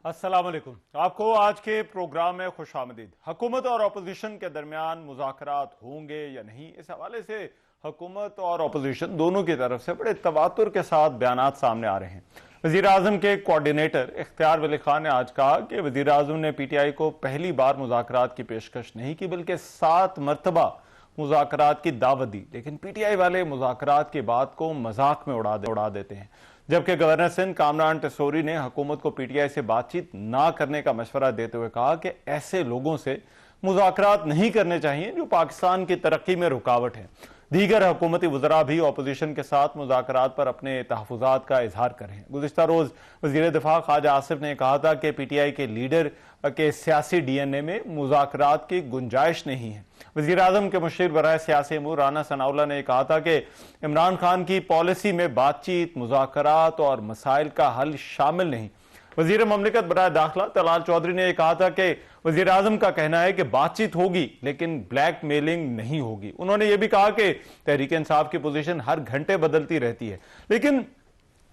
अस्सलाम वालेकुम। आपको आज के प्रोग्राम में खुशामदीद। हुकूमत और अपोजिशन के दरमियान मुज़ाकरात होंगे या नहीं, इस हवाले से हुकूमत और अपोजिशन दोनों की तरफ से बड़े तवातुर के साथ बयानात सामने आ रहे हैं। वज़ीर आज़म के कोऑर्डिनेटर इख्तियार वली खान ने आज कहा कि वज़ीर आज़म ने PTI को पहली बार मुज़ाकरात की पेशकश नहीं की, बल्कि 7 मरतबा मुज़ाकरात की दावत दी, लेकिन PTI वाले मुज़ाकरात की बात को मजाक में उड़ा देते हैं। जबकि गवर्नर सिंध कामरान टेसोरी ने हुकूमत को PTI से बातचीत ना करने का मशवरा देते हुए कहा कि ऐसे लोगों से मुज़ाकरात नहीं करने चाहिए जो पाकिस्तान की तरक्की में रुकावट है। दीगर हुकूमती वज़रा भी अपोजिशन के साथ मुज़ाकरात पर अपने तहफ़्फ़ुज़ात का इजहार करें। गुज़िश्ता रोज़ वज़ीर दिफ़ा ख्वाजा आसिफ ने कहा था कि PTI के लीडर के सियासी DNA में मुज़ाकरात की गुंजाइश नहीं है। वज़ीर आज़म के मुशीर बराए सियासी अमूर राना सनाउल्लाह ने कहा था कि इमरान खान की पॉलिसी में बातचीत, मुज़ाकरात और मसाइल का हल शामिल नहीं। वज़ीर ममलिकत बराए दाखिला तलाल चौधरी ने कहा था कि वज़ीर आज़म का कहना है कि बातचीत होगी लेकिन ब्लैक मेलिंग नहीं होगी। उन्होंने यह भी कहा कि तहरीक इंसाफ की पोजीशन हर घंटे बदलती रहती है, लेकिन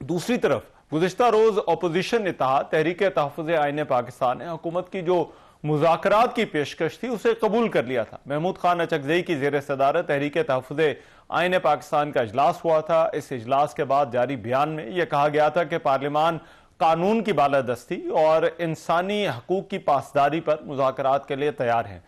दूसरी तरफ गुज़िश्ता रोज अपोजिशन इत्तेहाद तहरीक तहफ़्फ़ुज़ आईन पाकिस्तान ने हुकूमत की जो मुज़ाकरात की पेशकश थी उसे कबूल कर लिया था। महमूद खान अचकज़ई की ज़ेर सदारत तहरीक तहफ़्फ़ुज़ आईन पाकिस्तान का इजलास हुआ था। इस इजलास के बाद जारी बयान में यह कहा गया था कि पार्लियामान कानून की बालादस्ती और इंसानी हकूक की पासदारी पर मुज़ाकरात के लिए तैयार है।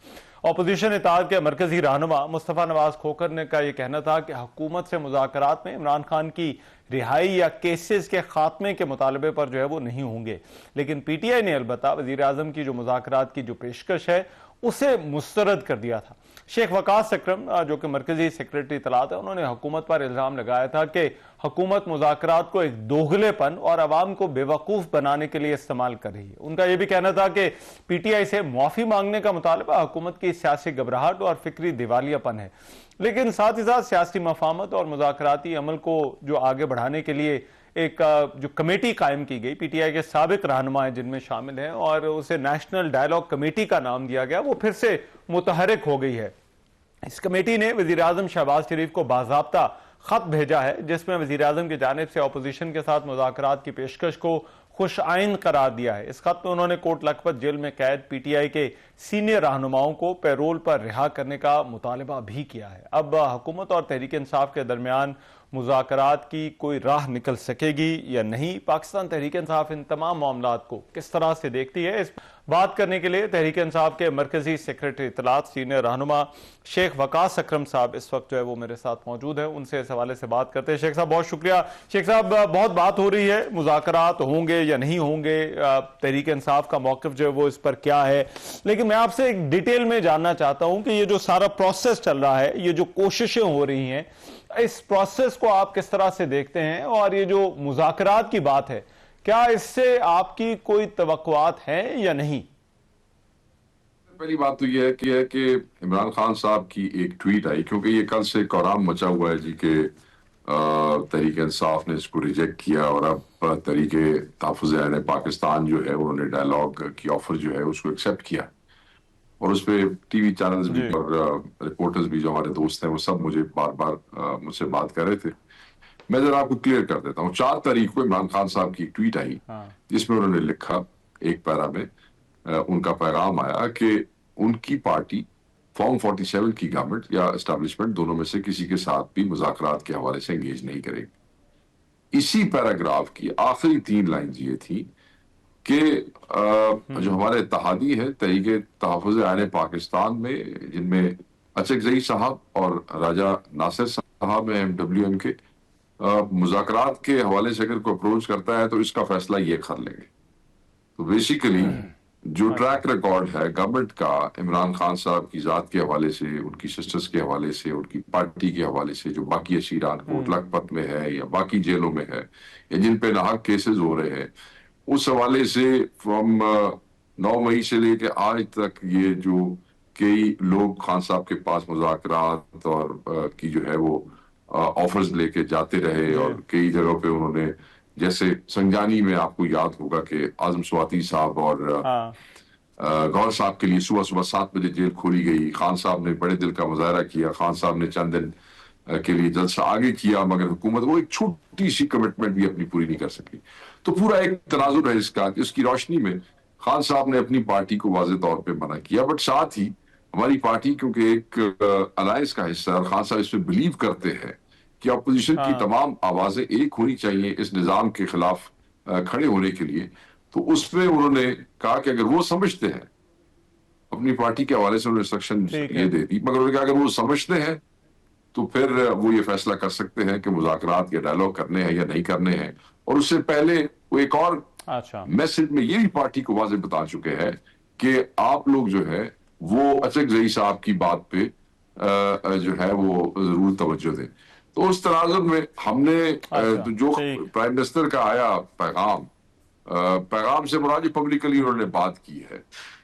अपोजिशन इत्तेहाद के मरकजी रहनुमा मुस्तफ़ा नवाज खोखर ने का यह कहना था कि हुकूमत से मुज़ाकरात में इमरान खान की रिहाई या केसेस के खात्मे के मुतालबे पर जो है वो नहीं होंगे, लेकिन PTI ने अलबत्ता वज़ीर आज़म की जो मुज़ाकरात की जो पेशकश है उसे मुस्तरद कर दिया था। शेख वकास अकरम जो कि मरकजी सेक्रेटरी इत्तलात है, उन्होंने हुकूमत पर इल्ज़ाम लगाया था कि हुकूमत मुज़ाकरात को एक दोगलेपन और अवाम को बेवकूफ़ बनाने के लिए इस्तेमाल कर रही है। उनका यह भी कहना था कि PTI से मुआफ़ी मांगने का मुतालबा हुकूमत की सियासी घबराहट और फिक्री दिवालियापन है, लेकिन साथ ही साथ सियासी मफाहमत और मुज़ाकराती अमल को जो आगे बढ़ाने के लिए एक जो कमेटी कायम की गई, PTI के साबिक रहनुमा जिनमें शामिल हैं और उसे नेशनल डायलॉग कमेटी का नाम दिया गया, वो फिर से मुतहरिक हो गई है। इस कमेटी ने वज़ीर आज़म शहबाज शरीफ को बाज़ाब्ता खत भेजा है जिसमें वज़ीर आज़म की जानिब से अपोजिशन के साथ मुज़ाकरात की पेशकश को खुश आइन करार दिया है। इस खत में उन्होंने कोट लखपत जेल में कैद PTI के सीनियर रहनुमाओं को पैरोल पर रिहा करने का मुतालबा भी किया है। अब हुकूमत और तहरीक इंसाफ के दरमियान मुज़ाकरात की कोई राह निकल सकेगी या नहीं, पाकिस्तान तहरीक इंसाफ इन तमाम मामलात को किस तरह से देखती है, इस बात करने के लिए तहरीक इंसाफ के मरकजी सेक्रेटरी इत्तलात सीनियर रहनुमा शेख वकास अकरम साहब इस वक्त जो है वो मेरे साथ मौजूद है। उनसे इस हवाले से बात करते हैं। शेख साहब बहुत शुक्रिया। शेख साहब बहुत बात हो रही है मुज़ाकरात होंगे या नहीं होंगे, तहरीक इंसाफ का मौक़िफ़ जो है वो इस पर क्या है, लेकिन मैं आपसे एक डिटेल में जानना चाहता हूं कि ये जो सारा प्रोसेस चल रहा है, ये जो कोशिशें हो रही हैं, इस प्रोसेस को आप किस तरह से देखते हैं, और ये जो मुज़ाकरात की बात है क्या इससे आपकी कोई तवक्कुआत है या नहीं? पहली बात तो ये है कि इमरान खान साहब की एक ट्वीट आई, क्योंकि ये कल से कोराम मचा हुआ है जी के तहरीक इंसाफ ने इसको रिजेक्ट किया और अब तहरीक तहफ़्फ़ुज़ आईन पाकिस्तान जो है उन्होंने डायलॉग की ऑफर जो है उसको एक्सेप्ट किया, और उस पर TV चैनल्स भी और रिपोर्टर्स भी जो हमारे दोस्त हैं वो सब मुझे बार बार मुझसे बात कर रहे थे। मैं जरा आपको क्लियर कर देता हूँ। 4 तारीख को इमरान खान साहब की एक ट्वीट आई जिसमें उन्होंने लिखा, एक पैरा में उनका पैगाम आया कि उनकी पार्टी फॉर्म 47 की गवर्नमेंट या एस्टैब्लिशमेंट दोनों में से किसी के साथ भी मुज़ाकरात के हवाले से एंगेज नहीं करेगी। इसी पैराग्राफ की आखिरी 3 लाइन ये थी कि जो हमारे इत्तेहादी है तहरीक तहफ़्फ़ुज़ आईन पाकिस्तान में, जिनमें अचकज़ई साहब और राजा नासिर साहब MWM के, मुज़ाकरात के हवाले से अगर कोई अप्रोच करता है तो इसका फैसला ये कर लेंगे। तो बेसिकली जो ट्रैक रिकॉर्ड है गवर्नमेंट का इमरान खान साहब की जात के हवाले से, उनकी सिस्टर्स के हवाले से, उनकी पार्टी के हवाले से, जो बाकी अशीरान कोट लखपत में है या बाकी जेलों में है या जिन पे नाहक केसेस हो रहे हैं, उस हवाले से फ्रॉम 9 मई से लेके आज तक ये जो कई लोग खान साहब के पास मुज़ाकरात और की जो है वो ऑफर्स लेके जाते रहे, और कई जगहों पे उन्होंने, जैसे संजानी में आपको याद होगा कि आजम स्वाति साहब और गौर साहब के लिए सुबह सुबह 7 बजे जेल खोली गई। खान साहब ने बड़े दिल का मुजाहरा किया, खान साहब ने चंद दिन के लिए जलसा आगे किया, मगर हुकूमत वो एक छोटी सी कमिटमेंट भी अपनी पूरी नहीं कर सकी। तो पूरा एक तनाजुर है इसका, इसकी रोशनी में खान साहब ने अपनी पार्टी को वाज़ेह तौर पे मना किया, बट साथ ही हमारी पार्टी क्योंकि एक अलायंस का हिस्सा है और खान साहब इसमें बिलीव करते हैं कि अपोजिशन की हाँ, तमाम आवाजें एक होनी चाहिए इस निजाम के खिलाफ खड़े होने के लिए, तो उसमें उन्होंने कहा कि अगर वो समझते हैं, अपनी पार्टी के हवाले से उन्होंने इंस्ट्रक्शन ठीक ये है। दे दी, मगर उन्होंने कहा अगर वो समझते हैं तो फिर वो ये फैसला कर सकते हैं कि मुज़ाकरात या डायलॉग करने हैं या नहीं करने हैं। और उससे पहले वो एक और अच्छा, मैसेज में ये भी पार्टी को वाज़ेह बता चुके हैं कि आप लोग जो है वो अचकज़ई साहब की बात पे जो है वो जरूर तवज्जो दें। तो उस तनाजुर में हमने अच्छा, तो जो ठीक। प्राइम मिनिस्टर का आया पैगाम, पैगाम से मुराद पब्लिकली उन्होंने बात की है,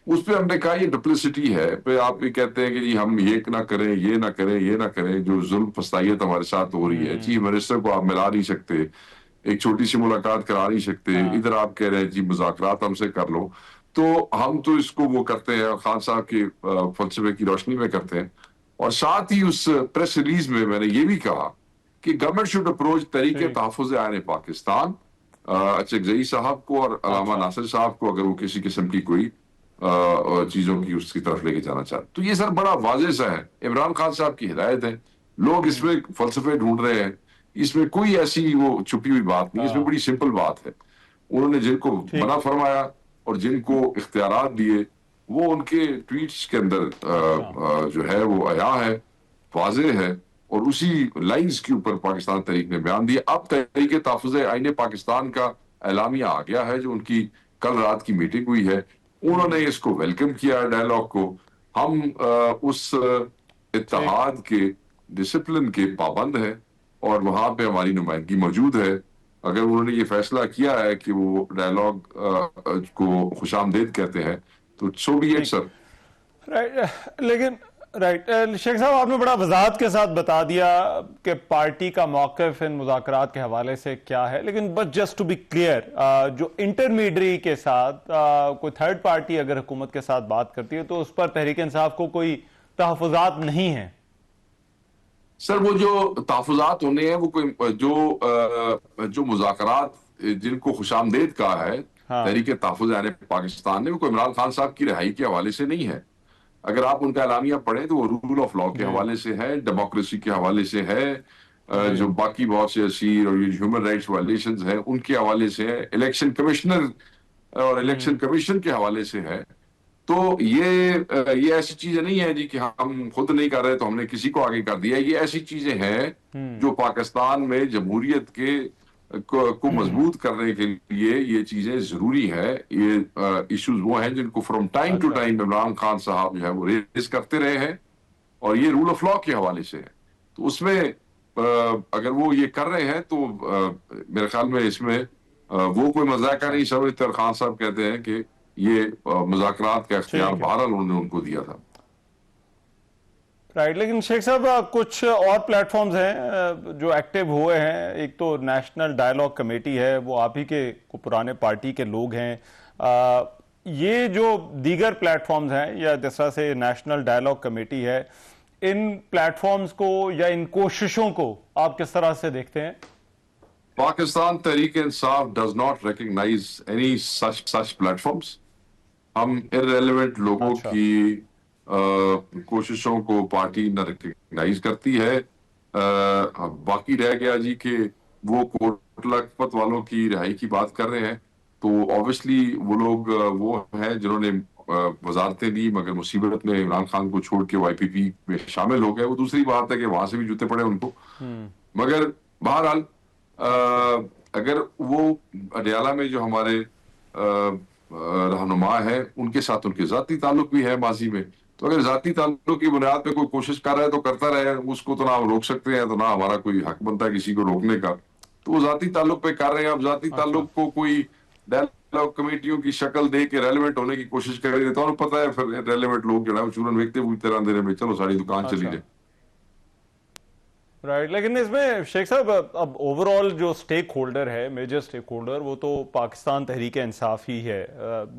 उस पे हमने कहा ये डुप्लिसिटी है पे आप ये कहते हैं कि जी हम ये ना करें, ये ना करें, ये ना करें, जो जुल्म फसाइयत हमारे साथ हो रही है, चीफ मिनिस्टर को आप मिला नहीं सकते, एक छोटी सी मुलाकात करा नहीं सकते, हाँ, इधर आप कह रहे हैं जी मुज़ाकरात हमसे कर लो। तो हम तो इसको वो करते हैं खान साहब के फलसफे की रोशनी में करते हैं। और साथ ही उस प्रेस रिलीज में मैंने ये भी कहा कि गवर्नमेंट शुड अप्रोच तरीके ठीक। तहफ़्फ़ुज़ आइन पाकिस्तान, अचकज़ई साहब को और अलामा अच्छा, नासिर साहब को, अगर वो किसी किस्म की कोई चीजों की उसकी तरफ लेके जाना चाहते, तो ये सर बड़ा वाज़ेह सा है, इमरान खान साहब की हिदायत है, लोग इसमें फलसफे ढूंढ रहे हैं, इसमें कोई ऐसी वो छुपी हुई बात नहीं, इसमें हाँ, बड़ी सिंपल बात है। उन्होंने जिनको ठीक। मना फरमाया और जिनको इख्तियारात दिए, वो उनके ट्वीट्स के अंदर अच्छा, जो है वो आया है, वाज़ेह है, और उसी लाइंस के ऊपर पाकिस्तान तहरीक ने बयान दिया। अब तहरीक तहफ़्फ़ुज़ आइन पाकिस्तान का एलामिया आ गया है, जो उनकी कल रात की मीटिंग हुई है, उन्होंने इसको वेलकम किया डायलॉग को। हम उस ठीक। इत्तेहाद के डिसिप्लिन के पाबंद हैं और वहां पे हमारी नुमाइंदगी मौजूद है। अगर उन्होंने ये फैसला किया है कि वो डायलॉग को खुशामदीद कहते हैं, तो सो बी इट ठीक। सर। राइट, लेकिन राइट, शेख साहब आपने बड़ा वजाहत के साथ बता दिया कि पार्टी का मौक़िफ़ इन मुज़ाकरात के हवाले से क्या है, लेकिन बस जस्ट टू बी क्लियर, जो इंटरमीडियरी के साथ कोई थर्ड पार्टी अगर हुकूमत के साथ बात करती है तो उस पर तहरीक इंसाफ को कोई तहफ़्फ़ुज़ात नहीं है। सर वो जो तहफ़्फ़ुज़ात होने हैं वो कोई जो मुज़ाकरात जिनको खुशामदीद कहा है हाँ, तहरीक तहफ़्फ़ुज़ आइन पाकिस्तान ने, वो कोई इमरान खान साहब की रिहाई के हवाले से नहीं है। अगर आप उनका एलामिया पढ़ें तो वो रूल ऑफ लॉ के जी, हवाले से है, डेमोक्रेसी के हवाले से है, जी, जो बाकी बहुत से असीर और ये ह्यूमन राइट्स वायलेशंस हैं उनके हवाले से है, इलेक्शन कमिश्नर और इलेक्शन कमीशन के हवाले से है। तो ये ऐसी चीजें नहीं है जी कि हम खुद नहीं कर रहे तो हमने किसी को आगे कर दिया। ये ऐसी चीजें हैं जो पाकिस्तान में जमहूरियत के को मजबूत करने के लिए ये चीजें जरूरी है। ये इश्यूज वो हैं जिनको फ्रॉम टाइम टू अच्छा, टाइम इमरान खान साहब जो है वो रेज करते रहे हैं, और ये रूल ऑफ लॉ के हवाले से है। तो उसमें अगर वो ये कर रहे हैं तो मेरे ख्याल में इसमें वो कोई मजाक अच्छा, नहीं समझते, और खान साहब कहते हैं कि ये मुज़ाकरात का इख्तियार ठीक है। बहरहाल उन्होंने उनको दिया था। राइट, लेकिन शेख साहब कुछ और प्लेटफॉर्म्स हैं जो एक्टिव हुए हैं। एक तो नेशनल डायलॉग कमेटी है, वो आप ही के पुराने पार्टी के लोग हैं। ये जो दीगर प्लेटफॉर्म्स हैं या जिस तरह से नेशनल डायलॉग कमेटी है, इन प्लेटफॉर्म्स को या इन कोशिशों को आप किस तरह से देखते हैं? Pakistan Tehreek Insaf does not recognise any such platforms. हम इररेलेवेंट लोगों अच्छा, की कोशिशों को पार्टी न रिकग्नाइज करती है। बाकी रह गया जी कि वो कोट लखपत वालों की रिहाई की बात कर रहे हैं, तो ऑब्वियसली वो लोग वो हैं जिन्होंने वजारतें दी मगर मुसीबत में इमरान खान को छोड़ के वाईपीपी में शामिल हो गए। वो दूसरी बात है कि वहां से भी जूते पड़े उनको, मगर बहरहाल अच्छा, अगर वो अडयाला में जो हमारे रहनुमा है उनके साथ उनके जाती ताल्लुक भी है माजी में, तो अगर जाती ताल्लुक की बुनियाद पे कोई कोशिश कर रहा है तो करता रहे, उसको तो ना हम रोक सकते हैं, तो ना हमारा कोई हक बनता है किसी को रोकने का। तो वो जाती ताल्लुक पे कर रहे हैं। अब जाती अच्छा, ताल्लुक को कोई डायलॉग कमेटियों की शक्ल दे के रेलिवेंट होने की कोशिश करेंगे तो पता है फिर रेलिवेंट लोग जो है वो चूरन वेखते हुए तरह अंधेरे में चलो सारी दुकान चली अच्छा। जाए। राइट, लेकिन इसमें शेख साहब अब ओवरऑल जो स्टेक होल्डर है, मेजर स्टेक होल्डर, वो तो पाकिस्तान तहरीक इंसाफ ही है।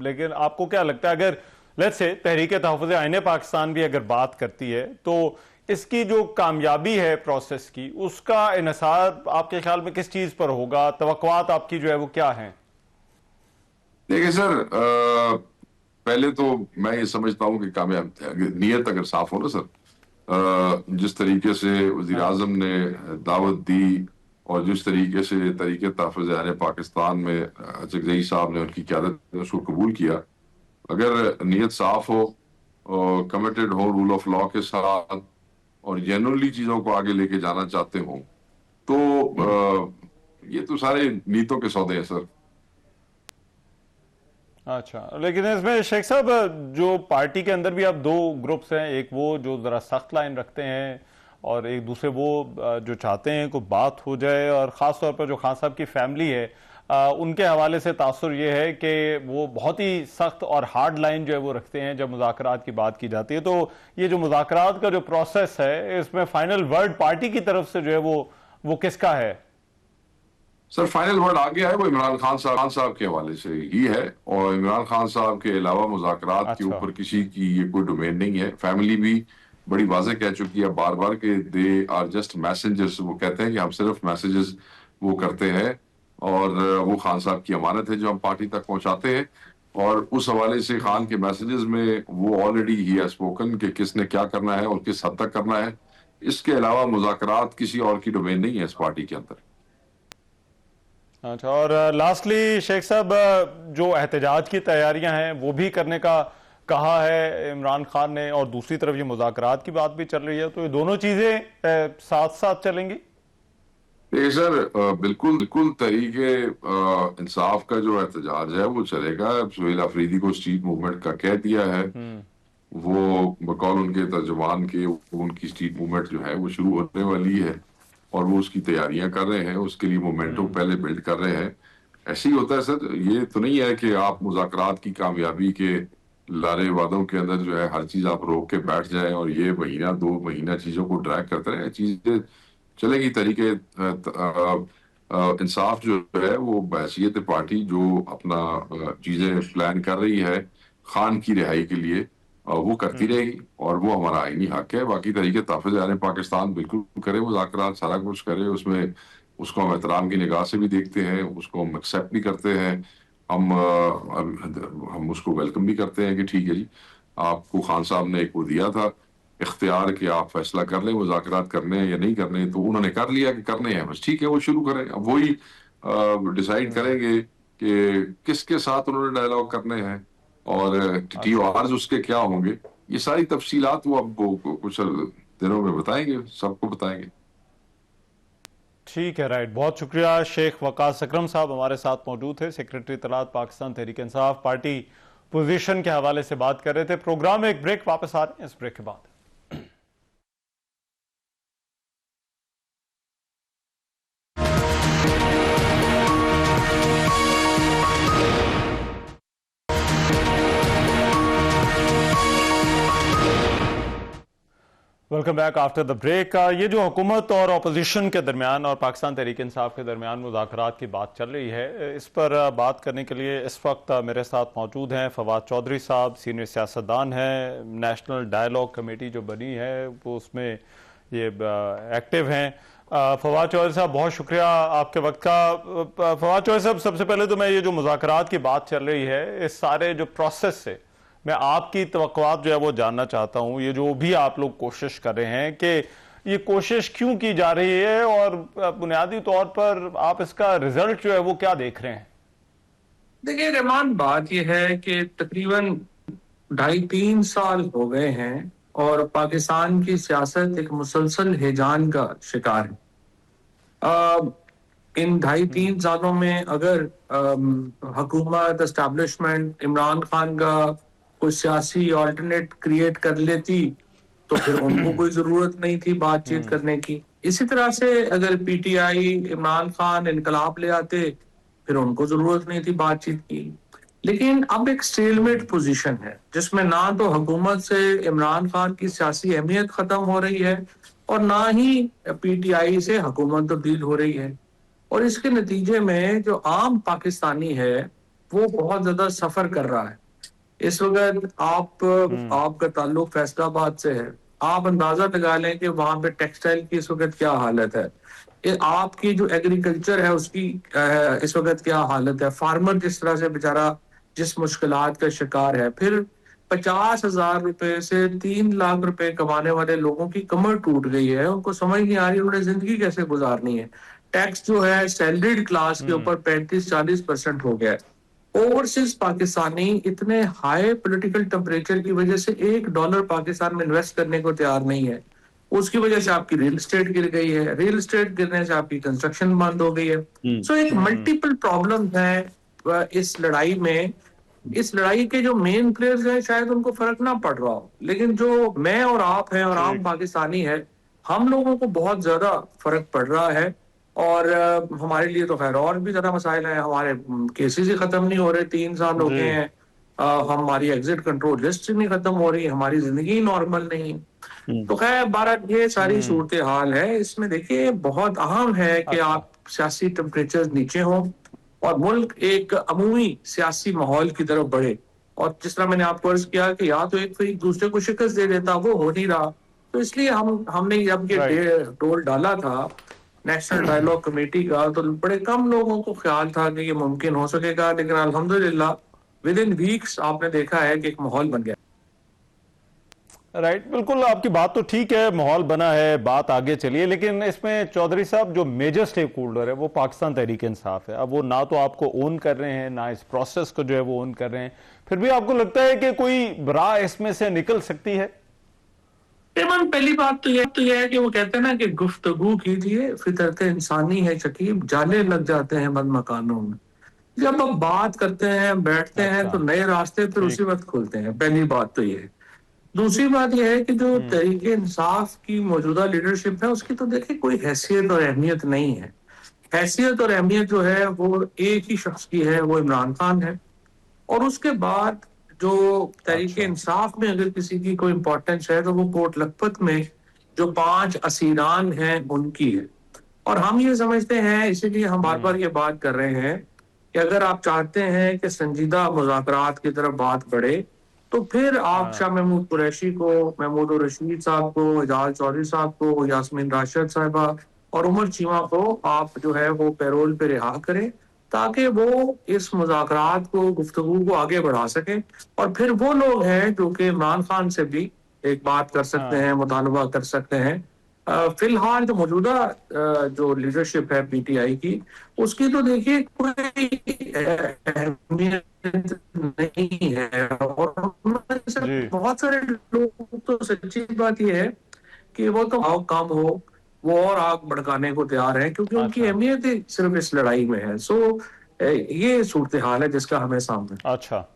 लेकिन आपको क्या लगता है, अगर लेट्स से तहरीक तहफ़्फ़ुज़ आइन पाकिस्तान भी अगर बात करती है तो इसकी जो कामयाबी है प्रोसेस की, उसका इन्हिसार आपके ख्याल में किस चीज पर होगा? तवक्कुआत आपकी जो है वो क्या है? देखिए सर, पहले तो मैं ये समझता हूँ कि कामयाब नीयत अगर साफ हो ना सर, जिस तरीके से वज़ीर आज़म ने दावत दी और जिस तरीके से तरीके तहफ़्फ़ुज़ पाकिस्तान में चकज़ई साहब ने उनकी क़यादत में उसको कबूल किया, अगर नीयत साफ हो और कमिटेड हो रूल ऑफ लॉ के साथ और जेन्युइनली चीज़ों को आगे लेके जाना चाहते हो, तो ये तो सारे नीयतों के सौदे हैं सर। अच्छा, लेकिन इसमें शेख साहब जो पार्टी के अंदर भी अब दो ग्रुप्स हैं, एक वो जो जरा सख्त लाइन रखते हैं और एक दूसरे वो जो चाहते हैं कोई बात हो जाए, और खास तौर पर जो खान साहब की फैमिली है उनके हवाले से तासुर ये है कि वो बहुत ही सख्त और हार्ड लाइन जो है वो रखते हैं जब मुज़ाकरात की बात की जाती है। तो ये जो मुज़ाकरात का जो प्रोसेस है, इसमें फाइनल वर्ड पार्टी की तरफ से जो है वो किसका है? सर फाइनल वर्ड आ गया है, वो इमरान खान साहब के हवाले से ही है, और इमरान खान साहब के अलावा मुज़ाकरात के अच्छा। ऊपर किसी की ये कोई डोमेन नहीं है। फैमिली भी बड़ी वाज़ेह कह चुकी है बार बार कि दे आर जस्ट मैसेंजर्स। वो कहते हैं कि हम सिर्फ मैसेजेस वो करते हैं, और वो खान साहब की अमानत है जो हम पार्टी तक पहुंचाते हैं। और उस हवाले से खान के मैसेजेस में वो ऑलरेडी ही हैज स्पोकन कि किसने क्या करना है और किस हद तक करना है। इसके अलावा मुज़ाकरात किसी और की डोमेन नहीं है इस पार्टी के अंदर। अच्छा, और लास्टली शेख साहब, जो एहतजाज की तैयारियां हैं वो भी करने का कहा है इमरान खान ने, और दूसरी तरफ ये मुज़ाकरात की बात भी चल रही है, तो ये दोनों चीजें साथ साथ चलेंगी? सर बिल्कुल बिल्कुल तरीके इंसाफ का जो एहतजाज है वो चलेगा। सुहेल अफरीदी को स्ट्रीट मूवमेंट का कह दिया है, वो बकौल उनके तर्जुमान के उनकी स्ट्रीट मूवमेंट जो है वो शुरू होने वाली है, और वो उसकी तैयारियां कर रहे हैं, उसके लिए मोमेंटम पहले बिल्ड कर रहे हैं। ऐसे ही होता है सर, ये तो नहीं है कि आप मुज़ाकरात की कामयाबी के लारे वादों के अंदर जो है हर चीज आप रोक के बैठ जाएं और ये महीना 2 महीना चीजों को ड्रैग करते रहे। चीजें चलेगी तरीके इंसाफ जो है वो बहसीत पार्टी जो अपना चीजें प्लान कर रही है खान की रिहाई के लिए, वो करती रहेगी, और वो हमारा आईनी हक है। बाकी तरीके तहफ़्फ़ुज़ पाकिस्तान बिल्कुल करे, मुज़ाकरात सारा कुछ करे, उसमें उसको हम एहतराम की निगाह से भी देखते हैं, उसको हम एक्सेप्ट भी करते हैं, हम उसको वेलकम भी करते हैं कि ठीक है जी, आपको खान साहब ने एक वो दिया था इख्तियार कि आप फैसला कर लें मुज़ाकरात करने हैं या नहीं करने, तो उन्होंने कर लिया कि करने हैं, बस ठीक है वो शुरू करें। अब वही डिसाइड करेंगे कि किसके साथ उन्होंने डायलॉग करने हैं और TORs उसके क्या होंगे। ये सारी तफसीलात वो अब कुछ दिनों में बताएंगे, सबको बताएंगे। ठीक है, राइट। बहुत शुक्रिया। शेख वकास अकरम साहब हमारे साथ मौजूद थे, सेक्रेटरी इत्तलात पाकिस्तान तहरीक इंसाफ पार्टी पोजीशन के हवाले से बात कर रहे थे। प्रोग्राम में एक ब्रेक, वापस आ रहे हैं इस ब्रेक के बाद। Welcome back after the break. ये जो हुकूमत और अपोजिशन के दरमियान और पाकिस्तान तहरीक इंसाफ के दरमियान मुज़ाकरात की बात चल रही है, इस पर बात करने के लिए इस वक्त मेरे साथ मौजूद हैं फवाद चौधरी साहब, सीनियर सियासतदान हैं, नेशनल डायलॉग कमेटी जो बनी है वो उसमें ये एक्टिव हैं। फवाद चौधरी साहब, बहुत शुक्रिया आपके वक्त का। फवाद चौधरी साहब, सबसे पहले तो मैं ये जो मुज़ाकरात की बात चल रही है, इस सारे जो प्रोसेस से मैं आपकी तवक्कुआत जो है वो जानना चाहता हूं। ये जो भी आप लोग कोशिश कर रहे हैं कि ये कोशिश क्यों की जा रही है, और बुनियादी तौर पर आप इसका रिजल्ट जो है वो क्या देख रहे हैं? देखिए रहमान, बात यह है कि तकरीबन 2.5-3 साल हो गए हैं और पाकिस्तान की सियासत एक मुसलसल हिजान का शिकार है। इन 2.5-3 सालों में अगर हुकूमत एस्टैब्लिशमेंट इमरान खान का कोई सियासी ऑल्टरनेट क्रिएट कर लेती तो फिर उनको कोई जरूरत नहीं थी बातचीत करने की। इसी तरह से अगर PTI इमरान खान इनकलाब ले आते फिर उनको जरूरत नहीं थी बातचीत की। लेकिन अब एक स्टेलमेट पोजीशन है जिसमें ना तो हुकूमत से इमरान खान की सियासी अहमियत खत्म हो रही है और ना ही PTI से हुकूमत तब्दील हो रही है, और इसके नतीजे में जो आम पाकिस्तानी है वो बहुत ज्यादा सफर कर रहा है। इस वक्त आपका ताल्लुक फैसलाबाद से है, आप अंदाजा लगा लें कि वहां पे टेक्सटाइल की इस वक्त क्या हालत है, आपकी जो एग्रीकल्चर है उसकी इस वक्त क्या हालत है, फार्मर किस तरह से बेचारा जिस मुश्किलात का शिकार है, फिर 50,000 रुपए से 3 लाख रुपए कमाने वाले लोगों की कमर टूट गई है, उनको समझ नहीं आ रही उन्हें जिंदगी कैसे गुजारनी है। टैक्स जो है सैलरीड क्लास के ऊपर 35-40% हो गया है। ओवरसीज पाकिस्तानी इतने हाई पॉलिटिकल टेम्परेचर की वजह से $1 पाकिस्तान में इन्वेस्ट करने को तैयार नहीं है। उसकी वजह से आपकी रियल एस्टेट गिर गई है, रियल एस्टेट गिरने से आपकी कंस्ट्रक्शन बंद हो गई है। सो एक मल्टीपल प्रॉब्लम है इस लड़ाई में। इस लड़ाई के जो मेन प्लेयर्स हैं शायद उनको फर्क ना पड़ रहा हो, लेकिन जो मैं और आप हैं और आम पाकिस्तानी है, हम लोगों को बहुत ज्यादा फर्क पड़ रहा है। और हमारे लिए तो खैर और भी ज्यादा मसाइल हैं। हमारे केसेस ही खत्म नहीं हो रहे, 3 साल हो गए हैं। हमारी एग्जिट कंट्रोल लिस्ट नहीं खत्म हो रही, हमारी जिंदगी नॉर्मल नहीं। तो खैर भारत ये सारी सूरत हाल है। इसमें देखिए बहुत अहम है कि आप सियासी टेम्परेचर नीचे हों और मुल्क एक अमूमी सियासी माहौल की तरफ बढ़े। और जिस तरह मैंने आपको अर्ज किया कि या तो एक दूसरे को शिकस्त दे देता, वो हो नहीं रहा। तो इसलिए हमने जब ये डोल डाला था नेशनल डायलॉग कमेटी का, तो बड़े कम लोगों को ख्याल था कि ये मुमकिन हो सकेगा, लेकिन अल्हम्दुलिल्लाह विद इन वीक्स आपने देखा है कि एक माहौल बन गया। राइट, बिल्कुल आपकी बात तो ठीक है, माहौल बना है, बात आगे चलिए। लेकिन इसमें चौधरी साहब जो मेजर स्टेक होल्डर है वो पाकिस्तान तहरीक इंसाफ है। अब वो ना तो आपको ओन कर रहे हैं, ना इस प्रोसेस को जो है वो ओन कर रहे हैं, फिर भी आपको लगता है कि कोई राह इसमें से निकल सकती है? पहली बात तो यह है कि वो कहते हैं ना कि गुफ्तगू कीजिए, फितरत इंसानी है शकीब, जाले लग जाते हैं बंद मकानों में। जब आप बात करते हैं, बैठते हैं, तो नए रास्ते फिर उसी वक्त खुलते हैं। पहली बात तो ये है। दूसरी बात यह है कि जो तहरीक इंसाफ की मौजूदा लीडरशिप है, उसकी तो देखिए कोई हैसियत और अहमियत नहीं है। हैसियत और अहमियत जो है वो एक ही शख्स की है, वो इमरान खान है। और उसके बाद जो तहरीक इंसाफ में अगर किसी की कोई इंपॉर्टेंस है, तो वो कोट लखपत में जो 5 असीरान हैं उनकी है। और हम ये समझते हैं, इसीलिए हम बार बार ये बात कर रहे हैं कि अगर आप चाहते हैं कि संजीदा मुज़ाकरात की तरफ बात बढ़े, तो फिर आप शाह महमूद कुरैशी को, महमूद रशीद साहब को, एजाज चौधरी साहब को, यास्मीन राशिद साहिबा और उमर चीमा को आप जो है वो पैरोल पे रिहा करें, ताकि वो इस मुज़ाकरात को, गुफ्तगू को आगे बढ़ा सकें। और फिर वो लोग हैं जो कि इमरान खान से भी एक बात कर सकते हैं, मुतालबा कर सकते हैं। फिलहाल जो मौजूदा जो लीडरशिप है पीटीआई की, उसकी तो देखिए कोई अहमियत नहीं है। और बहुत सारे लोग, तो सच्ची बात यह है कि वो तो आओ कम हो, वो और आग भड़काने को तैयार है, क्योंकि उनकी अहमियत ही सिर्फ इस लड़ाई में है। सो ये सूरत हाल है जिसका हमें सामने। अच्छा,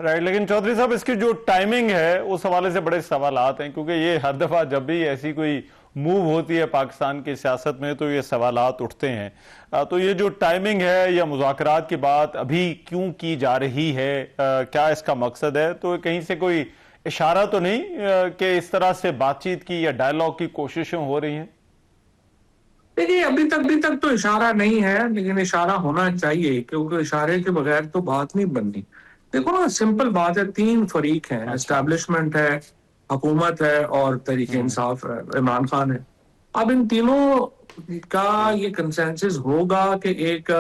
राइट। लेकिन चौधरी साहब इसकी जो टाइमिंग है उस हवाले से बड़े सवालात हैं, क्योंकि ये हर दफा जब भी ऐसी कोई मूव होती है पाकिस्तान की सियासत में तो ये सवालात उठते हैं। तो ये जो टाइमिंग है या मुज़ाकरात की बात अभी क्यों की जा रही है, क्या इसका मकसद है? तो कहीं से कोई इशारा तो नहीं कि इस तरह से बातचीत की या डायलॉग की कोशिशें हो रही हैं? देखिए अभी तक तो इशारा नहीं है, लेकिन इशारा होना चाहिए, क्योंकि इशारे के बगैर तो बात नहीं बननी। देखो ना, सिंपल बात है, 3 फरीक हैं, एस्टैब्लिशमेंट है, हुकूमत है और तहरीक इंसाफ है, इमरान खान है। अब इन तीनों का ये कंसेंसस होगा कि एक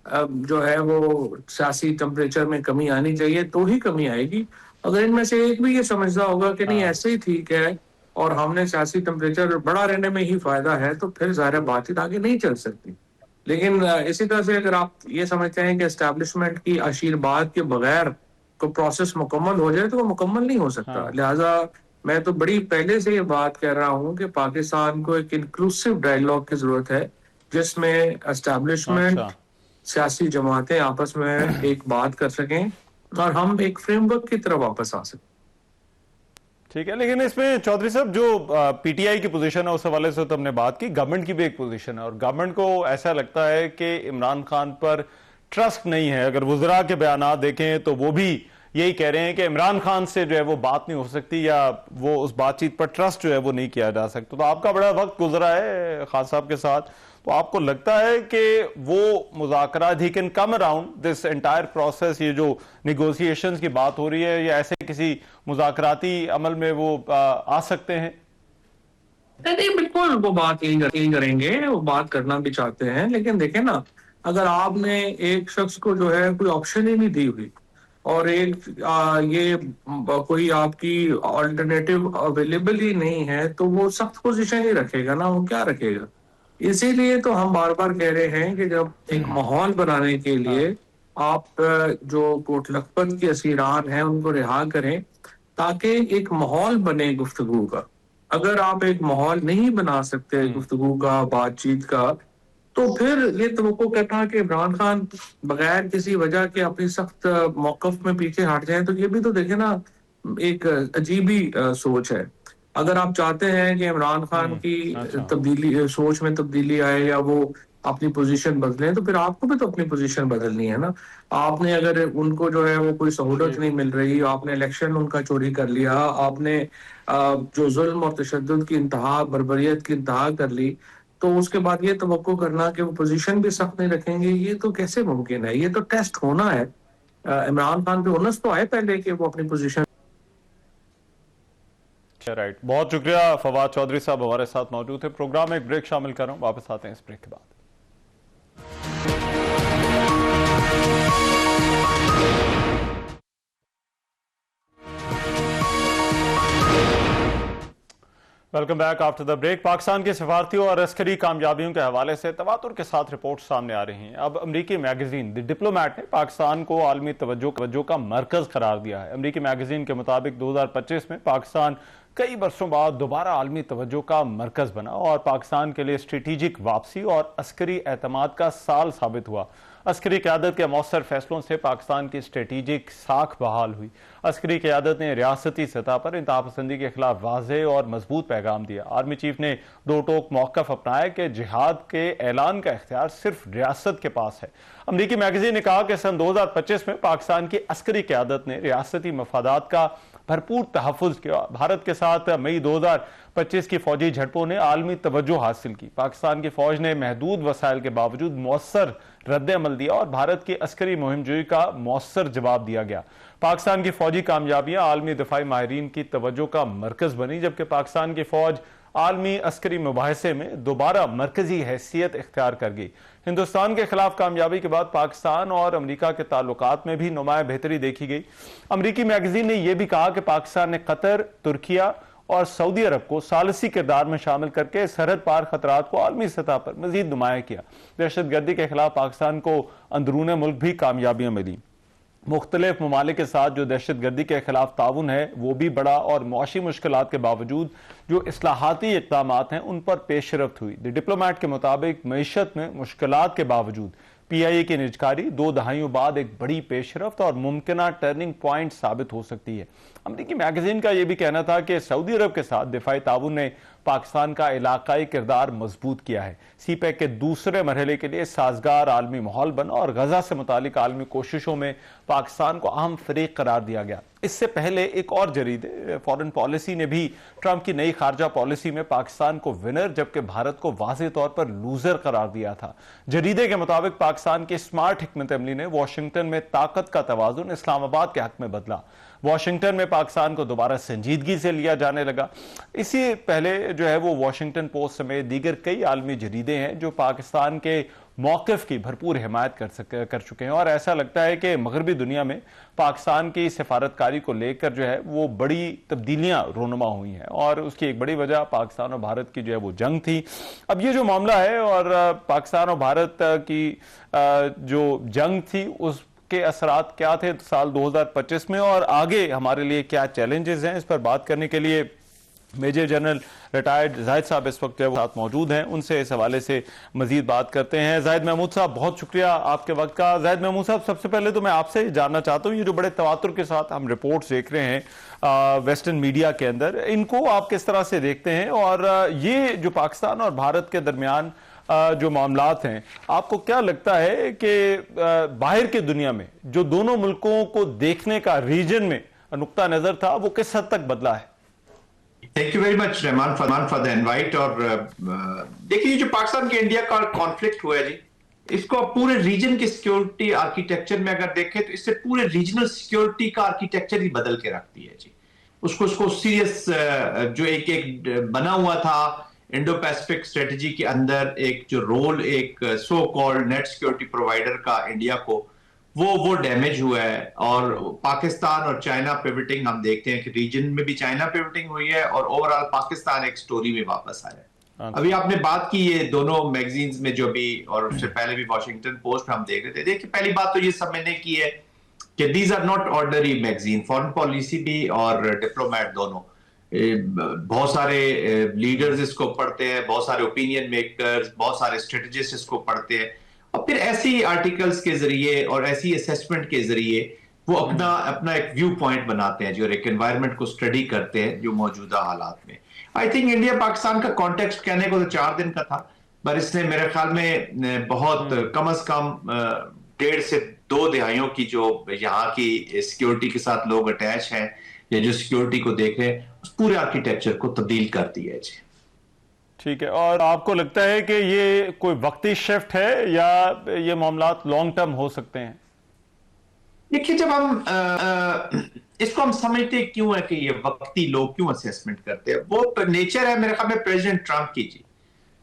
जो है वो सियासी टेम्परेचर में कमी आनी चाहिए, तो ही कमी आएगी। अगर इनमें से एक भी ये समझता होगा कि नहीं ऐसे ही ठीक है और हमने सियासी टेम्परेचर बढ़ा रहने में ही फायदा है, तो फिर ज़ाहिर बातचीत आगे नहीं चल सकती। लेकिन इसी तरह से अगर आप ये समझते हैं कि एस्टैब्लिशमेंट की आशीर्वाद के बगैर को प्रोसेस मुकम्मल हो जाए, तो वो मुकम्मल नहीं हो सकता। लिहाजा मैं तो बड़ी पहले से ये बात कर रहा हूँ कि पाकिस्तान को एक इंक्लूसिव डायलॉग की जरूरत है, जिसमें एस्टैब्लिशमेंट, सियासी जमातें आपस में एक बात कर सकें और हम एक फ्रेमवर्क की तरफ वापस आ सकें। ठीक है, लेकिन इसमें चौधरी साहब जो पीटीआई की पोजीशन है उस हवाले से तो हमने बात की, गवर्नमेंट की भी एक पोजीशन है और गवर्नमेंट को ऐसा लगता है कि इमरान खान पर ट्रस्ट नहीं है। अगर वुज़रा के बयानात देखें तो वो भी यही कह रहे हैं कि इमरान खान से जो है वो बात नहीं हो सकती या वो उस बातचीत पर ट्रस्ट जो है वो नहीं किया जा सकता। तो आपका बड़ा वक्त गुजरा है खान साहब के साथ, तो आपको लगता है कि वो मुज़ाकरात ही can come around this entire process, ये जो निगोशिएशंस की बात हो रही है, या ऐसे किसी मुज़ाकराती अमल में वो आ सकते हैं? नहीं, बिल्कुल वो बात यही करेंगे, वो बात करना भी चाहते हैं। लेकिन देखें ना, अगर आपने एक शख्स को जो है कोई ऑप्शन ही नहीं दी हुई और कोई आपकी ऑल्टरनेटिव अवेलेबल ही नहीं है, तो वो सख्त पोजीशन ही रखेगा ना, वो क्या रखेगा। इसीलिए तो हम बार बार कह रहे हैं कि जब एक माहौल बनाने के लिए आप जो कोट लखपत के असीरान हैं उनको रिहा करें, ताकि एक माहौल बने गुफ्तगू का। अगर आप एक माहौल नहीं बना सकते गुफ्तगू का, बातचीत का, तो फिर ये तवक्को करना कि इमरान खान बगैर किसी वजह के अपनी सख्त मौकफ में पीछे हट जाए, तो ये भी तो देखे ना, एक अजीब ही सोच है। अगर आप चाहते हैं कि इमरान खान की तब्दीली, सोच में तब्दीली आए या वो अपनी पोजीशन बदलें, तो फिर आपको भी तो अपनी पोजीशन बदलनी है ना। आपने अगर उनको जो है वो कोई सहूलत नहीं मिल रही, आपने इलेक्शन उनका चोरी कर लिया, आपने जो जुल्म और तशद्दुद की इंतहा, बर्बरियत की इंतहा कर ली, तो उसके बाद ये तवक्को करना कि वो पोजीशन भी सख्त नहीं रखेंगे, ये तो कैसे मुमकिन है। ये तो टेस्ट होना है। इमरान खान पे ओनस तो आए पहले कि वो अपनी पोजीशन। राइट, बहुत शुक्रिया फवाद चौधरी साहब हमारे साथ मौजूद थे। प्रोग्राम में एक ब्रेक शामिल कर रहा हूं, वापस आते हैं इस ब्रेक के बाद। Welcome back after the break. Pakistan की सिफारती और अस्करी कामयाबियों के हवाले से तवातुर के साथ रिपोर्ट सामने आ रही हैं। अब अमरीकी मैगजीन द डिप्लोमैट ने पाकिस्तान को आलमी तवज्जो का मरकज करार दिया है। अमरीकी मैगजीन के मुताबिक 2025 में पाकिस्तान कई बरसों बाद दोबारा आलमी तवज्जो का मरकज बना और पाकिस्तान के लिए स्ट्रेटेजिक वापसी और अस्करी एतमाद का साल साबित हुआ। अस्करी क़यादत के मौसर फैसलों से पाकिस्तान की स्ट्रेटेजिक साख बहाल हुई। अस्करी क़यादत ने रियासती सतह पर इंतहापसंदी के खिलाफ वाज़ेह और मजबूत पैगाम दिया। आर्मी चीफ ने दो टोक मौक़िफ़ अपनाया कि जिहाद के ऐलान का इख्तियार सिर्फ रियासत के पास है। अमरीकी मैगजीन ने कहा कि सन 2025 में पाकिस्तान की अस्करी क़यादत ने रियासती मफादात का भरपूर तहफ़्फ़ुज़ किया। भारत के साथ मई 2025 की फौजी झड़पों ने आलमी तवज्जो हासिल की। पाकिस्तान की फौज ने महदूद वसाइल के बावजूद मौसर रद्द अमल दिया और भारत की अस्करी मुहिमजोई का मौसर जवाब दिया गया। पाकिस्तान की फौजी कामयाबियां आलमी दिफाई माहिरीन की तवज्जो का मरकज बनी, जबकि पाकिस्तान की फौज आलमी अस्करी मुबाहिसे में दोबारा मरकजी हैसियत इख्तियार कर गई। हिंदुस्तान के खिलाफ कामयाबी के बाद पाकिस्तान और अमरीका के ताल्लुकात में भी नुमाया बेहतरी देखी गई। अमरीकी मैगजीन ने यह भी कहा कि पाकिस्तान ने कतर, तुर्किया और सऊदी अरब को सालसी किरदार में शामिल करके सरहद पार खतरात को आलमी सतह पर मजीद नुमाया किया। दहशतगर्दी के खिलाफ पाकिस्तान को अंदरून मुल्क भी कामयाबियां मिली। मुख्तलिफ ममालिक के साथ जो दहशतगर्दी के खिलाफ ताउन है वो भी बड़ा और मुआशी मुश्किलात के बावजूद जो इस्लाहाती इक़दामात हैं उन पर पेशरफ्त हुई। द डिप्लोमैट के मुताबिक मईशत में मुश्किलात के बावजूद PIA की निजकारी 2 दहाइयों बाद एक बड़ी पेशरफ्त और मुमकिना टर्निंग पॉइंट साबित हो सकती है। अमरीकी मैगजीन का यह भी कहना था कि सऊदी अरब के साथ दिफाई ताउन ने पाकिस्तान का इलाकाई किरदार मजबूत किया है। CPEC के दूसरे मरहले के लिए साजगार आलमी माहौल बना और गजा से मुतालिक आलमी कोशिशों में पाकिस्तान को अहम फरीक करार दिया गया। इससे पहले एक और जरीदे फॉरेन पॉलिसी ने भी ट्रंप की नई खारजा पॉलिसी में पाकिस्तान को विनर जबकि भारत को वाज़ेह तौर पर लूजर करार दिया था। जरीदे के मुताबिक पाकिस्तान की स्मार्ट हिकमत अमली ने वाशिंगटन में ताकत का तवाज़ुन इस्लामाबाद के हक में बदला। वाशिंगटन में पाकिस्तान को दोबारा संजीदगी से लिया जाने लगा। इसी पहले जो है वो वाशिंगटन पोस्ट समेत दीगर कई आलमी जरीदे हैं जो पाकिस्तान के मौक़िफ़ की भरपूर हिमायत कर चुके हैं और ऐसा लगता है कि मगरबी दुनिया में पाकिस्तान की सिफारतकारी को लेकर जो है वो बड़ी तब्दीलियां रोनुमा हुई हैं और उसकी एक बड़ी वजह पाकिस्तान और भारत की जो है वो जंग थी। अब ये जो मामला है और पाकिस्तान और भारत की जो जंग थी उस के असरात क्या थे साल 2025 में और आगे हमारे लिए क्या चैलेंजेस हैं, इस पर बात करने के लिए मेजर जनरल रिटायर्ड जाहिद साहब इस वक्त साथ मौजूद हैं। उनसे इस हवाले से मजीद बात करते हैं। जाहिद महमूद साहब, बहुत शुक्रिया आपके वक्त का। जाहिद महमूद साहब, सबसे पहले तो मैं आपसे जानना चाहता हूँ, ये जो बड़े तवातुर के साथ हम रिपोर्ट्स देख रहे हैं वेस्टर्न मीडिया के अंदर, इनको आप किस तरह से देखते हैं और ये जो पाकिस्तान और भारत के दरमियान जो मामलात हैं, आपको क्या लगता है कि बाहर की दुनिया में जो दोनों मुल्कों को देखने का रीजन में नुक्ता नजर था वो किस हद तक बदला है? Thank you very much Rahman for the invite. और देखिए, जो पाकिस्तान के इंडिया का कॉन्फ्लिक्ट हुआ है जी, इसको पूरे रीजन की सिक्योरिटी आर्किटेक्चर में अगर देखें तो इससे पूरे रीजनल सिक्योरिटी का आर्किटेक्चर ही बदल के रखती है जी। उसको सीरियस जो एक बना हुआ था इंडो पैसिफिक स्ट्रेटजी के अंदर एक जो रोल एक so called net security provider का इंडिया को, वो डैमेज हुआ है। और पाकिस्तान और चाइना पिवटिंग हम देखते हैं कि रीजन में भी चाइना पिवटिंग हुई है और ओवरऑल पाकिस्तान एक स्टोरी में वापस आया है। अभी आपने बात की ये दोनों मैगजीन्स में जो भी, और उससे पहले भी वॉशिंगटन पोस्ट में हम देख रहे थे। देखिए, पहली बात तो ये समझने की है कि these are not ordinary magazine, foreign policy भी और डिप्लोमेट दोनों, बहुत सारे लीडर्स इसको पढ़ते हैं, बहुत सारे ओपिनियन मेकर्स, बहुत सारे स्ट्रेटजिस्ट इसको पढ़ते हैं, और फिर ऐसी आर्टिकल्स के जरिए और ऐसी असेसमेंट के जरिए वो अपना एक व्यू पॉइंट बनाते हैं, जो एक एनवायरनमेंट को स्टडी करते हैं जो मौजूदा हालात में। आई थिंक इंडिया पाकिस्तान का कॉन्टेक्स्ट कहने को तो 4 दिन का था, पर इसने मेरे ख्याल में बहुत कम से कम 1.5 से 2 दहाइयों की जो यहाँ की सिक्योरिटी के साथ लोग अटैच हैं या जो सिक्योरिटी को देख रहे हैं, उस पूरे आर्किटेक्चर को तब्दील कर दिया है जी। ठीक है, और आपको लगता है कि ये कोई वक्ती शिफ्ट है या ये मामलात लॉन्ग टर्म हो सकते हैं? देखिए, जब हम इसको हम समझते क्यों है कि ये वक्ती लोग क्यों असेसमेंट करते हैं, वो नेचर है मेरे ख्याल में प्रेसिडेंट ट्रंप की जी,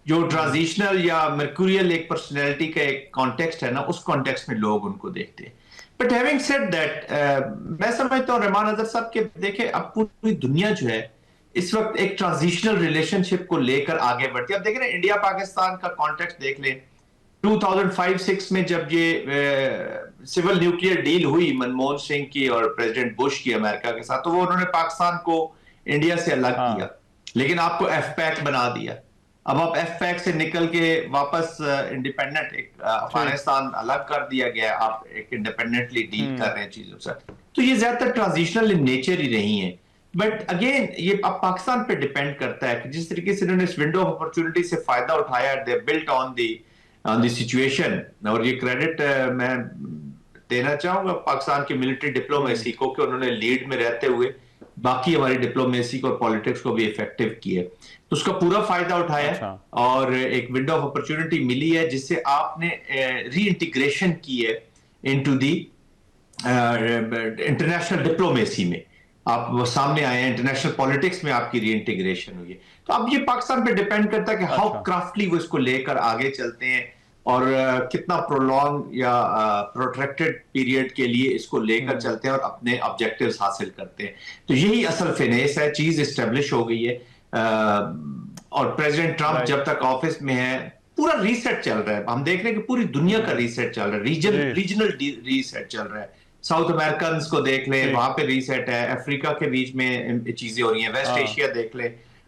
जो ट्रांजिशनल या मर्क्यूरियल एक पर्सनैलिटी का एक कॉन्टेक्स्ट है ना, उस कॉन्टेक्स्ट में लोग उनको देखते हैं। बट हैविंग सेड दैट, मैं समझता हूँ रहमान अजहर साहब के, देखे अब पूरी दुनिया जो है इस वक्त एक ट्रांजिशनल रिलेशनशिप को लेकर आगे बढ़ती है। अब देख रहे हैं इंडिया पाकिस्तान का कॉन्टेक्स्ट देख लें, 2005-6 में जब ये सिविल न्यूक्लियर डील हुई मनमोहन सिंह की और प्रेसिडेंट बुश की अमेरिका के साथ, तो वो उन्होंने पाकिस्तान को इंडिया से अलग किया, लेकिन आपको एफपैक बना दिया। अब आप एफपैक से निकल के वापस इंडिपेंडेंट एक अफगानिस्तान अलग कर दिया गया, आप एक इंडिपेंडेंटली डील कर रहे हैं चीजों से। तो ये ज्यादातर ट्रांजिशनल इन नेचर ही रही है। बट अगेन ये अब पाकिस्तान पे डिपेंड करता है कि जिस तरीके से इन्होंने इस विंडो ऑफ अपॉर्चुनिटी से फायदा उठाया, they built on the situation, और ये क्रेडिट मैं देना चाहूंगा पाकिस्तान की मिलिट्री डिप्लोमेसी को कि उन्होंने लीड में रहते हुए बाकी हमारी डिप्लोमेसी को और पॉलिटिक्स को भी इफेक्टिव किए, तो उसका पूरा फायदा उठाया। अच्छा। और एक विंडो ऑफ अपॉर्चुनिटी मिली है जिससे आपने री इंटीग्रेशन की है इनटू द इंटरनेशनल डिप्लोमेसी में, आप वो सामने आए हैं, इंटरनेशनल पॉलिटिक्स में आपकी री इंटीग्रेशन हुई है। तो अब ये पाकिस्तान पे डिपेंड करता है कि हाउ क्राफ्टली वो इसको लेकर आगे चलते हैं और कितना प्रोलॉन्ग या प्रोट्रैक्टेड पीरियड के लिए इसको लेकर चलते हैं और अपने ऑब्जेक्टिव्स हासिल करते हैं। तो यही असल फिनेस है, चीज एस्टेब्लिश हो गई है। और प्रेसिडेंट ट्रंप जब तक ऑफिस में है, पूरा रीसेट चल रहा है। हम देख रहे हैं कि पूरी दुनिया का रीसेट चल रहा है, रीजनल रीसेट चल रहा है। साउथ अमेरिकन को देख ले, वहां पे रीसेट है, अफ्रीका के बीच में चीजें हो रही हैं, वेस्ट एशिया देख ले,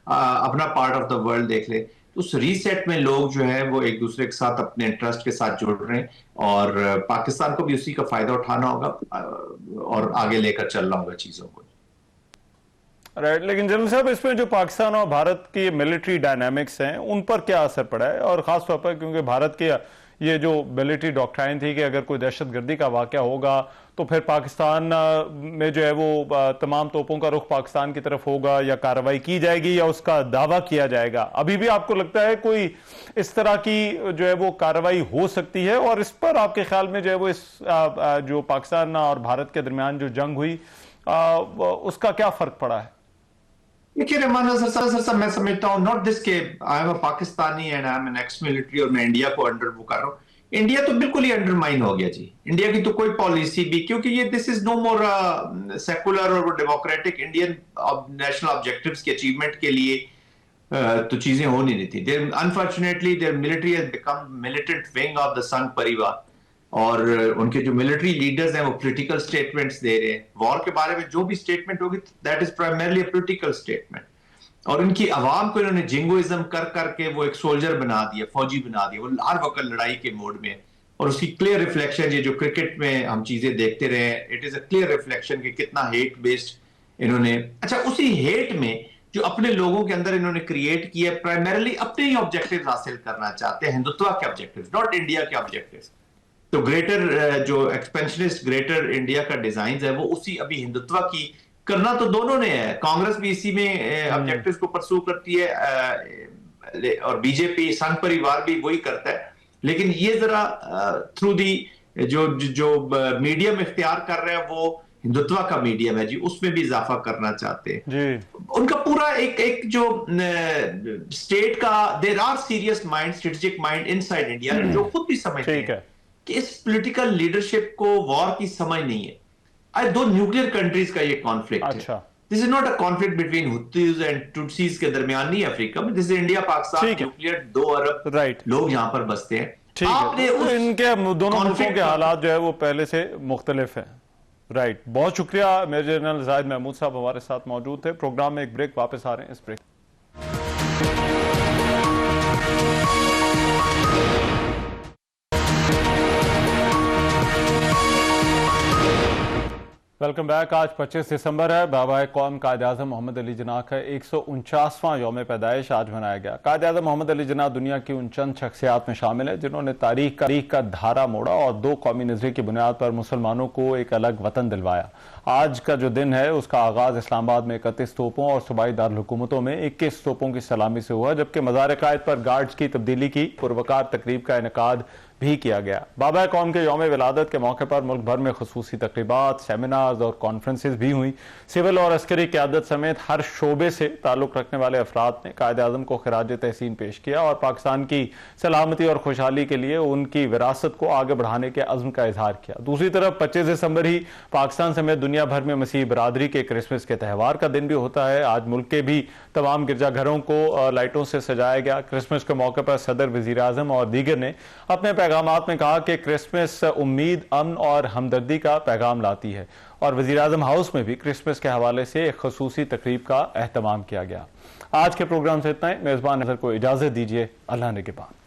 अपना पार्ट ऑफ द वर्ल्ड देख ले। उस रीसेट में लोग जो है वो एक दूसरे के साथ अपने इंटरेस्ट के साथ जुड़ रहे हैं, और पाकिस्तान को भी उसी का फायदा उठाना होगा और आगे लेकर चलना होगा चीजों को। राइट, लेकिन जनरल साहब, इसमें जो पाकिस्तान और भारत की मिलिट्री डायनामिक्स हैं उन पर क्या असर पड़ा है? और खास तौर पर क्योंकि भारत के ये जो मिलिट्री डॉक्ट्राइन थी कि अगर कोई दहशतगर्दी का वाकया होगा तो फिर पाकिस्तान में जो है वो तमाम तोपों का रुख पाकिस्तान की तरफ होगा, या कार्रवाई की जाएगी या उसका दावा किया जाएगा। अभी भी आपको लगता है कोई इस तरह की जो है वो कार्रवाई हो सकती है? और इस पर आपके ख्याल में जो है वो इस जो पाकिस्तान और भारत के दरमियान जो जंग हुई उसका क्या फर्क पड़ा है? देखिए रहमान अजहर साहब, मैं समझता हूँ नॉट दिस के I am a Pakistani and I am an ex military और मैं इंडिया को अंडर वो कर रहा हूँ। इंडिया तो बिल्कुल ही अंडरमाइन हो गया जी, इंडिया की तो कोई पॉलिसी भी, क्योंकि ये this is no more secular और डेमोक्रेटिक इंडियन नेशनल ऑब्जेक्टिव्स की अचीवमेंट के लिए तो चीजें हो नहीं रही थी। Unfortunately their military has become militant wing of the Sangh Parivar, और उनके जो मिलिट्री लीडर्स हैं वो पॉलिटिकल स्टेटमेंट्स दे रहे हैं। वॉर के बारे में जो भी स्टेटमेंट होगी that is primarily a political statement, और इनकी आवाम को इन्होंने जिंगोइज्म कर करके वो एक सोल्जर बना दिया, फौजी बना दिया, वो लार वकल लड़ाई के मोड में। और उसकी क्लियर रिफ्लेक्शन ये जो क्रिकेट में हम चीजें देखते रहे, it is a clear reflection कि कितना हेट बेस्ड इन्होंने, अच्छा उसी हेट में जो अपने लोगों के अंदर इन्होंने क्रिएट किया, प्राइमरली अपने ही ऑब्जेक्टिव हासिल करना चाहते हैं, हिंदुत्व के ऑब्जेक्टिव, नॉट इंडिया के ऑब्जेक्टिव। तो ग्रेटर जो एक्सपेंशनिस्ट ग्रेटर इंडिया का डिजाइन है वो उसी अभी हिंदुत्व की करना तो दोनों ने है। कांग्रेस भी इसी में ऑब्जेक्टिव्स को परस्यू करती है और बीजेपी संघ परिवार भी वही करता है, लेकिन ये जरा थ्रू दी जो मीडियम इख्तियार कर रहे हैं वो हिंदुत्व का मीडियम है जी, उसमें भी इजाफा करना चाहते हैं जी। उनका पूरा एक जो स्टेट का, there are serious mind, strategic mind inside India जो खुद भी समझते ठीक हैं है कि इस पॉलिटिकल लीडरशिप को वॉर की समझ नहीं है। आज दो न्यूक्लियर कंट्रीज का ये कॉन्फ्लिक्ट अच्छा है। This is not a conflict between Hutus and Tutsis के दरमियान नहीं अफ्रीका में, दिस इज इंडिया पाकिस्तान ठीक है। न्यूक्लियर, 2 अरब राइट लोग यहाँ पर बसते हैं। ठीक आपने है, उस इनके दोनों मुल्कों conflict के का- हालात जो है वो पहले से मुख्तलिफ हैं। राइट, बहुत शुक्रिया। मेजर जनरल जाहिद महमूद साहब हमारे साथ मौजूद थे। प्रोग्राम में एक ब्रेक, वापस आ रहे हैं इस ब्रेक। Welcome back. आज 25 दिसंबर है। बाबा कौम कायद-ए-आज़म मोहम्मद अली जिन्ना का 149वां यौम पैदाइश आज मनाया गया। कायद-ए-आज़म मोहम्मद अली जिन्ना दुनिया की उन चंद शख्सियात में शामिल है जिन्होंने तारीख का धारा मोड़ा और 2 कौमी नजरिए की बुनियाद पर मुसलमानों को एक अलग वतन दिलवाया। आज का जो दिन है उसका आगाज इस्लामाबाद में 31 तोपों और सूबाई दारकूमतों में 21 तोपों की सलामी से हुआ, जबकि मज़ार कायद पर गार्ड्स की तब्दीली की पुरवकार तकरीब का इनेकाद भी किया गया। बाबा कौम के यौम विलादत के मौके पर मुल्क भर में खुसूसी तकरीबात, सेमिनार्स और कॉन्फ्रेंसेस भी हुई। सिविल और अस्करी क़यादत समेत हर शोबे से ताल्लुक रखने वाले अफराद ने कायद आज़म को खिराज तहसीन पेश किया और पाकिस्तान की सलामती और खुशहाली के लिए उनकी विरासत को आगे बढ़ाने के अज़्म का इजहार किया। दूसरी तरफ 25 दिसंबर ही पाकिस्तान समेत दुनिया भर में मसीह बरादरी के क्रिसमस के त्यौहार का दिन भी होता है। आज मुल्क के भी तमाम गिरजाघरों को लाइटों से सजाया गया। क्रिसमस के मौके पर सदर, वजीर आज़म और दीगर ने अपने पैगामात में कहा कि क्रिसमस उम्मीद, अमन और हमदर्दी का पैगाम लाती है और वजीर आज़म हाउस में भी क्रिसमस के हवाले से एक खुसूसी तकरीब का एहतमाम किया गया। आज के प्रोग्राम से इतना ही। मेजबान नजर को इजाजत दीजिए। अल्लाह ने के बाद।